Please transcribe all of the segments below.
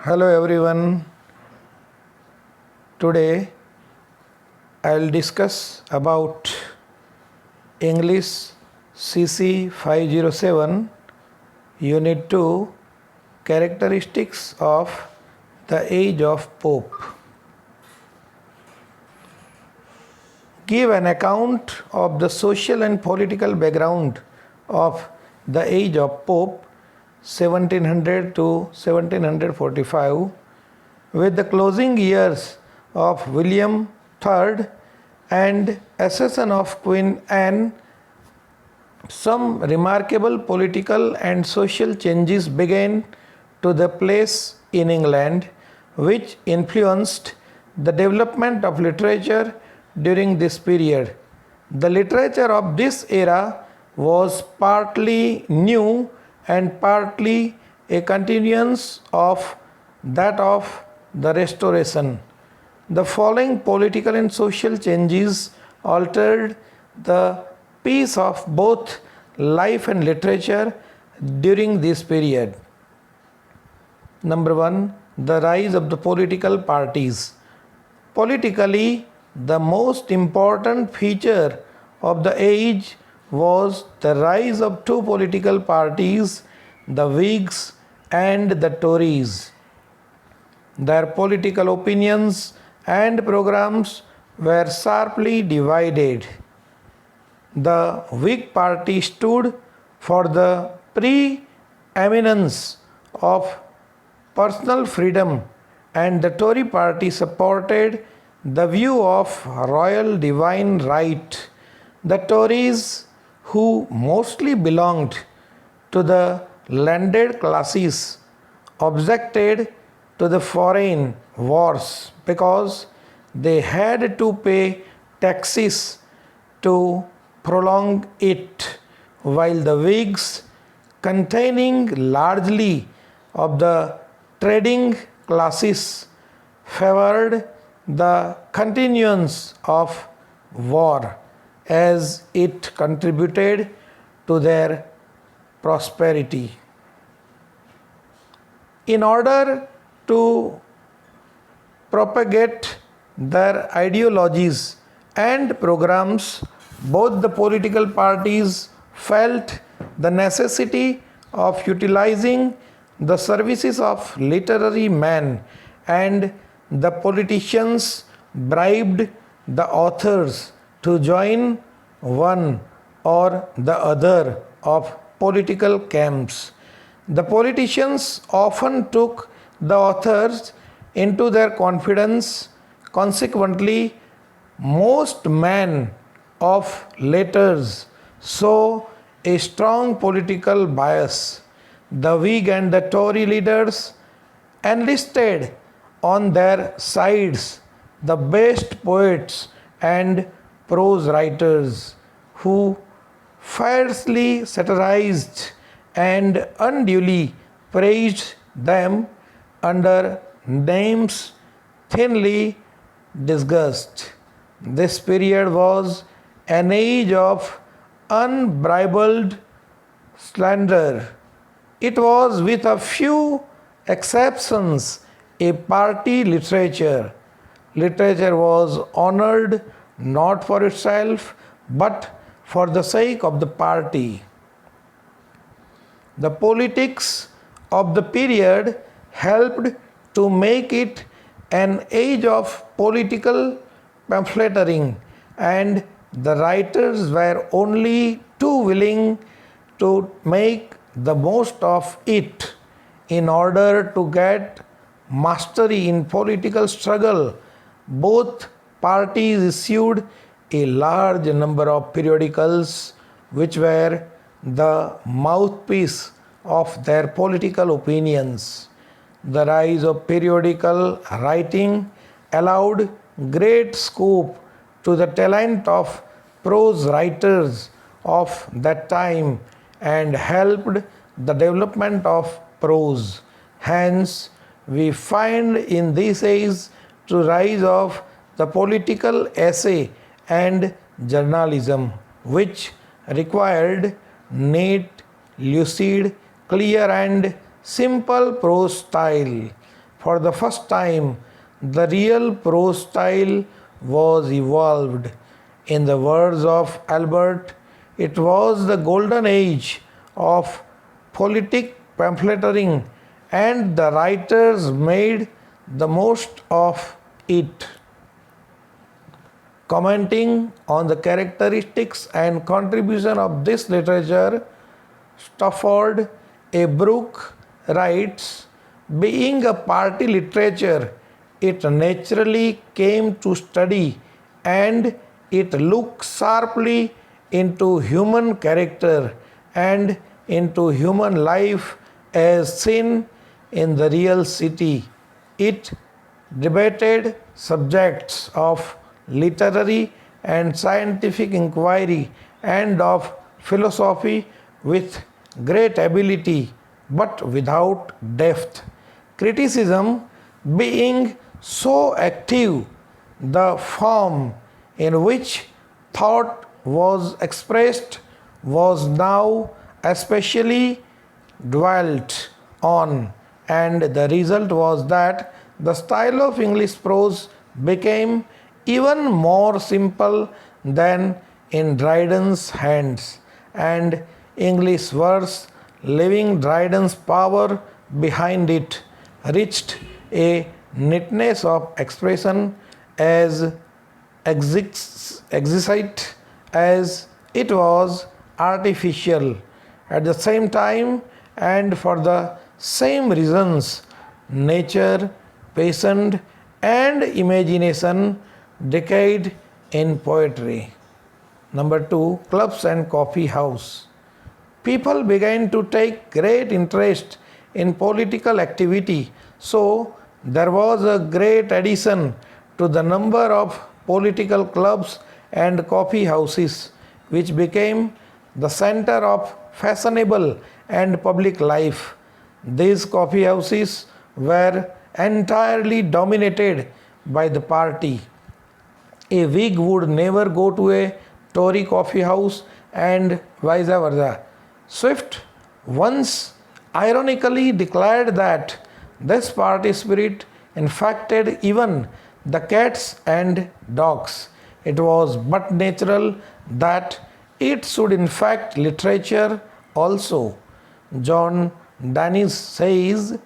Hello everyone. Today I'll discuss about English CC 507 Unit 2 Characteristics of the Age of Pope. Give an account of the social and political background of the age of Pope 1700 to 1745 with the closing years of William III and accession of Queen Anne. Some remarkable political and social changes began to the place in England, which influenced the development of literature during this period. The literature of this era was partly new and partly a continuance of that of the Restoration. The following political and social changes altered the pace of both life and literature during this period. Number 1. The rise of the political parties. Politically, the most important feature of the age was the rise of two political parties, the Whigs and the Tories. Their political opinions and programs were sharply divided. The Whig party stood for the preeminence of personal freedom, and the Tory party supported the view of royal divine right. The Tories, who mostly belonged to the landed classes, objected to the foreign wars because they had to pay taxes to prolong it, while the Whigs, containing largely of the trading classes, favored the continuance of war as it contributed to their prosperity. In order to propagate their ideologies and programs, both the political parties felt the necessity of utilizing the services of literary men, and the politicians bribed the authors to join one or the other of political camps. The politicians often took the authors into their confidence. Consequently, most men of letters show a strong political bias. The Whig and the Tory leaders enlisted on their sides the best poets and prose writers who fiercely satirized and unduly praised them under names thinly disguised. This period was an age of unbridled slander. It was, with a few exceptions, a party literature. Literature was honored not for itself but for the sake of the party. The politics of the period helped to make it an age of political pamphleteering, and the writers were only too willing to make the most of it. In order to get mastery in political struggle, both parties issued a large number of periodicals which were the mouthpiece of their political opinions. The rise of periodical writing allowed great scope to the talent of prose writers of that time and helped the development of prose. Hence, we find in this age the rise of the political essay and journalism, which required neat, lucid, clear and simple prose style. for the first time, the real prose style was evolved. In the words of Albert, it was the golden age of politic pamphleteering, and the writers made the most of it. Commenting on the characteristics and contribution of this literature, Stafford A. Brooke writes, being a party literature, it naturally came to study and it looks sharply into human character and into human life as seen in the real city. It debated subjects of literary and scientific inquiry and of philosophy with great ability but without depth. Criticism being so active, the form in which thought was expressed was now especially dwelt on, and the result was that the style of English prose became even more simple than in Dryden's hands, and English verse, leaving Dryden's power behind it, reached a neatness of expression as exquisite as it was artificial. At the same time, and for the same reasons, nature, passion, and imagination decayed in poetry. Number 2, clubs and coffee house. People began to take great interest in political activity, so there was a great addition to the number of political clubs and coffee houses, which became the center of fashionable and public life. These coffee houses were entirely dominated by the party. A Whig would never go to a Tory coffee house and vice versa. Swift once ironically declared that this party spirit infected even the cats and dogs. It was but natural that it should infect literature also. John Dennis says,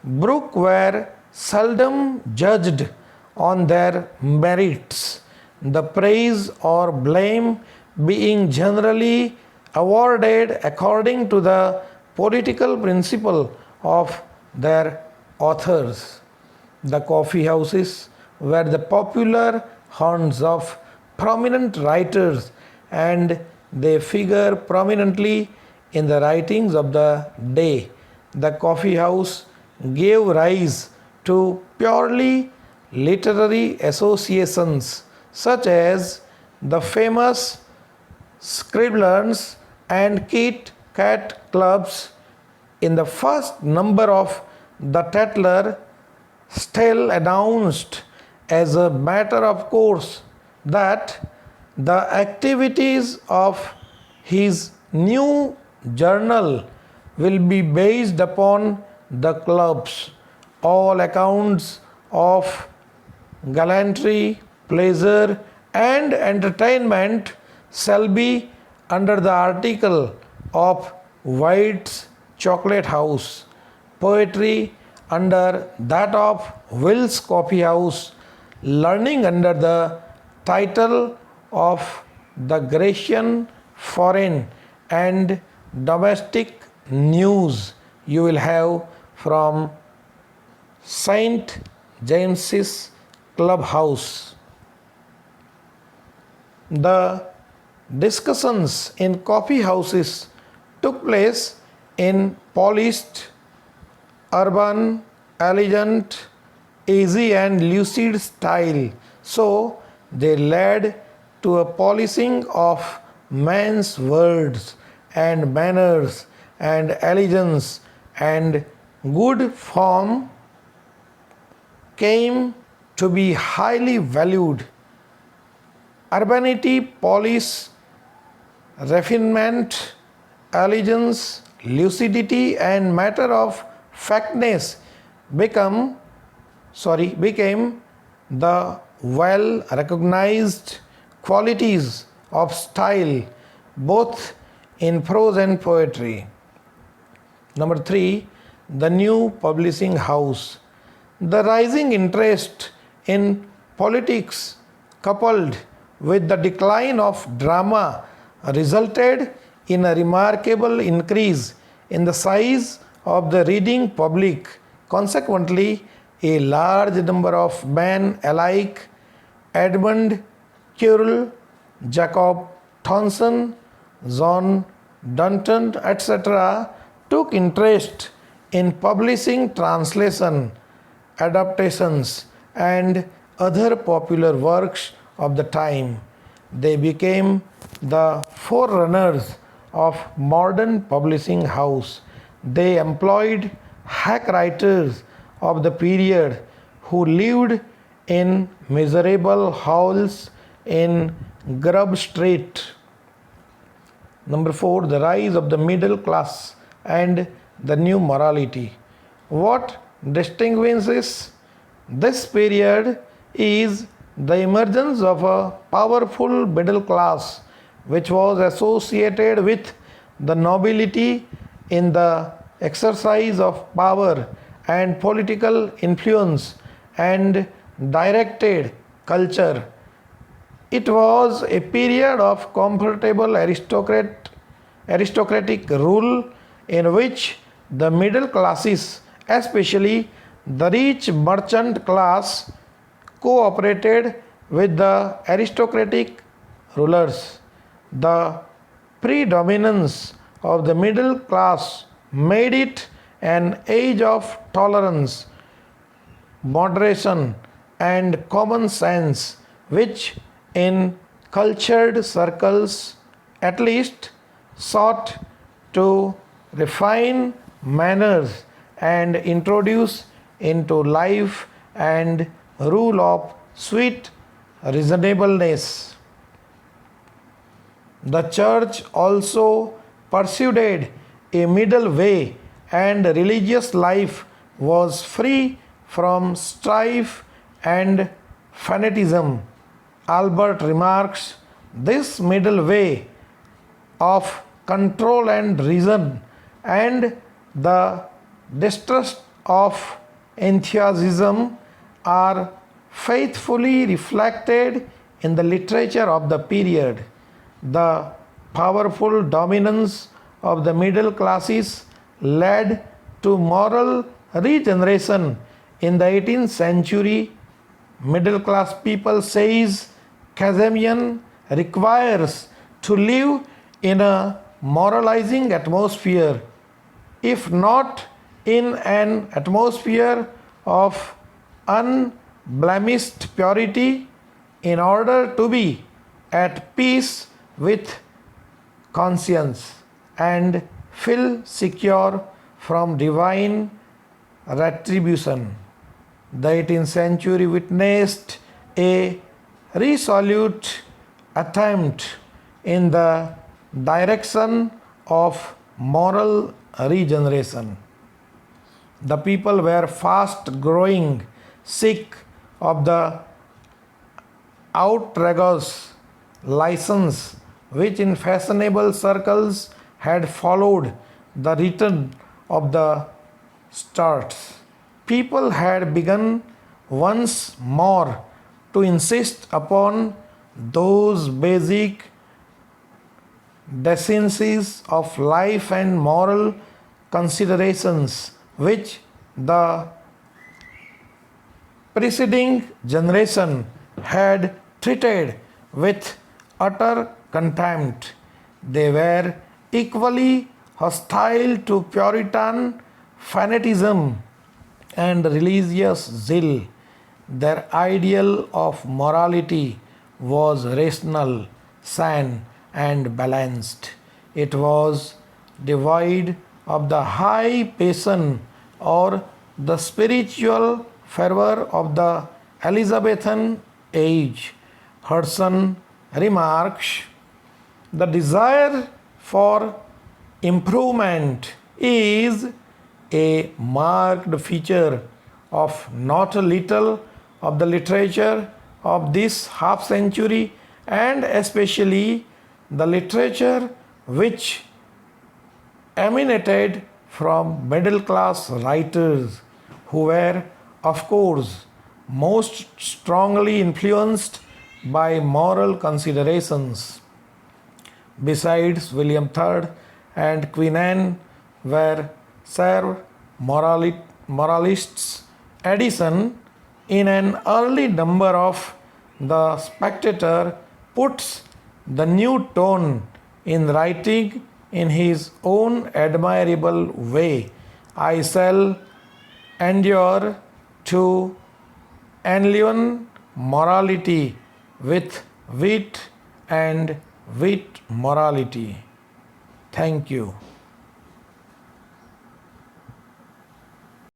Brooke were seldom judged on their merits, the praise or blame being generally awarded according to the political principle of their authors. The coffee houses were the popular haunts of prominent writers, and they figure prominently in the writings of the day. The coffee house gave rise to purely literary associations such as the famous Scribblers and Kit Kat clubs. In the first number of the Tatler, Stell announced as a matter of course that the activities of his new journal will be based upon the clubs. All accounts of gallantry, pleasure, and entertainment shall be under the article of White's Chocolate House, poetry under that of Will's Coffee House, learning under the title of the Grecian Foreign, and domestic news you will have from St. James's Clubhouse. The discussions in coffee houses took place in polished, urban, elegant, easy and lucid style. So they led to a polishing of men's words and manners and elegance, and good form came to be highly valued. Urbanity, polish, refinement, elegance, lucidity, and matter of factness become became the well recognized qualities of style both in prose and poetry. Number 3, the new publishing house. The rising interest in politics coupled with the decline of drama resulted in a remarkable increase in the size of the reading public. Consequently, a large number of men alike, Edmund Currell, Jacob Thomson, John Dunton, etc., took interest in publishing translation, adaptations, and other popular works of the time. They became the forerunners of modern publishing house. They employed hack writers of the period who lived in miserable halls in Grub Street. Number 4, the rise of the middle class and the new morality. What distinguishes this period is the emergence of a powerful middle class which was associated with the nobility in the exercise of power and political influence and directed culture. It was a period of comfortable aristocratic rule in which the middle classes, especially the rich merchant class, cooperated with the aristocratic rulers. The predominance of the middle class made it an age of tolerance, moderation, and common sense, which in cultured circles at least sought to refine manners and introduce into life and rule of sweet reasonableness. The church also pursued a middle way, and religious life was free from strife and fanaticism. Albert remarks, this middle way of control and reason and the distrust of enthusiasm are faithfully reflected in the literature of the period. The powerful dominance of the middle classes led to moral regeneration in the 18th century. Middle class people, says Kazemian, requires to live in a moralizing atmosphere, if not in an atmosphere of unblemished purity, in order to be at peace with conscience and feel secure from divine retribution. The 18th century witnessed a resolute attempt in the direction of moral regeneration. The people were fast growing sick of the outrageous license which in fashionable circles had followed the return of the Stuarts. People had begun once more to insist upon those basic decencies of life and moral considerations which the preceding generation had treated with utter contempt. They were equally hostile to Puritan fanaticism and religious zeal. Their ideal of morality was rational, sane, and balanced. It was devoid of the high passion or the spiritual fervor of the Elizabethan age. Hudson remarks, the desire for improvement is a marked feature of not a little of the literature of this half century, and especially the literature which emanated from middle class writers who were, of course, most strongly influenced by moral considerations. Besides, William III and Queen Anne were serve moralists. Addison, in an early number of The Spectator, puts the new tone in writing in his own admirable way. I shall endure to enliven morality with wit and wit morality. Thank you.